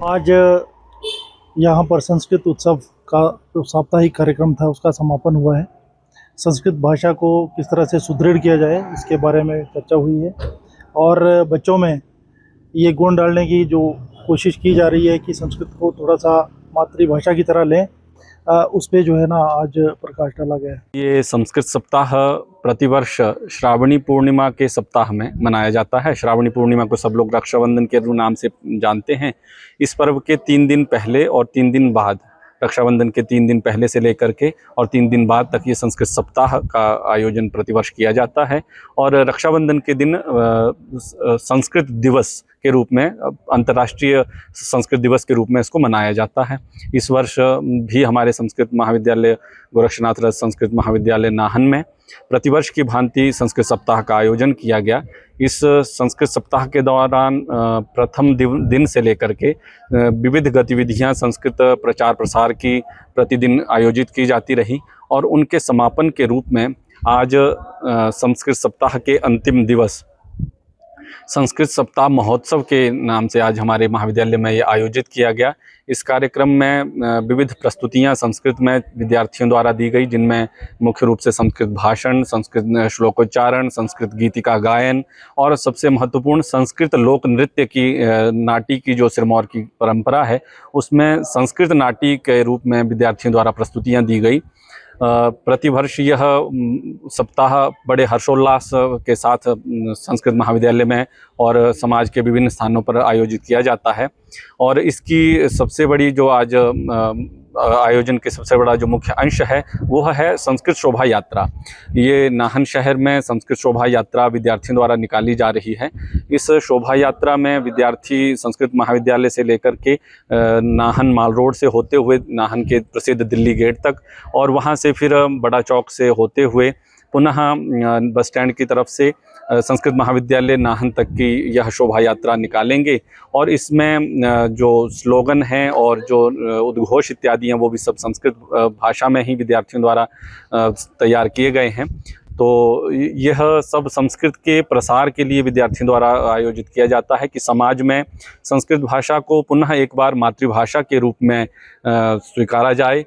आज यहाँ पर संस्कृत उत्सव का जो साप्ताहिक कार्यक्रम था उसका समापन हुआ है। संस्कृत भाषा को किस तरह से सुदृढ़ किया जाए इसके बारे में चर्चा हुई है और बच्चों में ये गुण डालने की जो कोशिश की जा रही है कि संस्कृत को थोड़ा सा मातृभाषा की तरह लें, उस पे जो है ना आज प्रकाश डाला गया है। ये संस्कृत सप्ताह प्रतिवर्ष श्रावणी पूर्णिमा के सप्ताह में मनाया जाता है। श्रावणी पूर्णिमा को सब लोग रक्षाबंधन के नाम से जानते हैं। इस पर्व के 3 दिन पहले और 3 दिन बाद, रक्षाबंधन के 3 दिन पहले से लेकर के और 3 दिन बाद तक ये संस्कृत सप्ताह का आयोजन प्रतिवर्ष किया जाता है। और रक्षाबंधन के दिन संस्कृत दिवस के रूप में, अंतर्राष्ट्रीय संस्कृत दिवस के रूप में इसको मनाया जाता है। इस वर्ष भी हमारे संस्कृत महाविद्यालय गोरक्षनाथ रज संस्कृत महाविद्यालय नाहन में प्रतिवर्ष की भांति संस्कृत सप्ताह का आयोजन किया गया। इस संस्कृत सप्ताह के दौरान प्रथम दिन से लेकर के विविध गतिविधियां संस्कृत प्रचार प्रसार की प्रतिदिन आयोजित की जाती रही और उनके समापन के रूप में आज संस्कृत सप्ताह के अंतिम दिवस संस्कृत सप्ताह महोत्सव के नाम से आज हमारे महाविद्यालय में ये आयोजित किया गया। इस कार्यक्रम में विविध प्रस्तुतियां संस्कृत में विद्यार्थियों द्वारा दी गई, जिनमें मुख्य रूप से संस्कृत भाषण, संस्कृत श्लोकोच्चारण, संस्कृत गीतिका गायन और सबसे महत्वपूर्ण संस्कृत लोक नृत्य की नाटी की जो सिरमौर की परंपरा है उसमें संस्कृत नाटी के रूप में विद्यार्थियों द्वारा प्रस्तुतियां दी गई। प्रतिवर्ष यह सप्ताह बड़े हर्षोल्लास के साथ संस्कृत महाविद्यालय में और समाज के विभिन्न स्थानों पर आयोजित किया जाता है। और इसकी सबसे बड़ी जो आज आयोजन के सबसे बड़ा जो मुख्य अंश है वो है संस्कृत शोभा यात्रा। ये नाहन शहर में संस्कृत शोभा यात्रा विद्यार्थियों द्वारा निकाली जा रही है। इस शोभा यात्रा में विद्यार्थी संस्कृत महाविद्यालय से लेकर के नाहन माल रोड से होते हुए नाहन के प्रसिद्ध दिल्ली गेट तक और वहाँ से फिर बड़ा चौक से होते हुए पुनः बस स्टैंड की तरफ से संस्कृत महाविद्यालय नाहन तक की यह शोभा यात्रा निकालेंगे। और इसमें जो स्लोगन हैं और जो उद्घोष इत्यादि हैं वो भी सब संस्कृत भाषा में ही विद्यार्थियों द्वारा तैयार किए गए हैं। तो यह सब संस्कृत के प्रसार के लिए विद्यार्थियों द्वारा आयोजित किया जाता है कि समाज में संस्कृत भाषा को पुनः एक बार मातृभाषा के रूप में स्वीकारा जाए।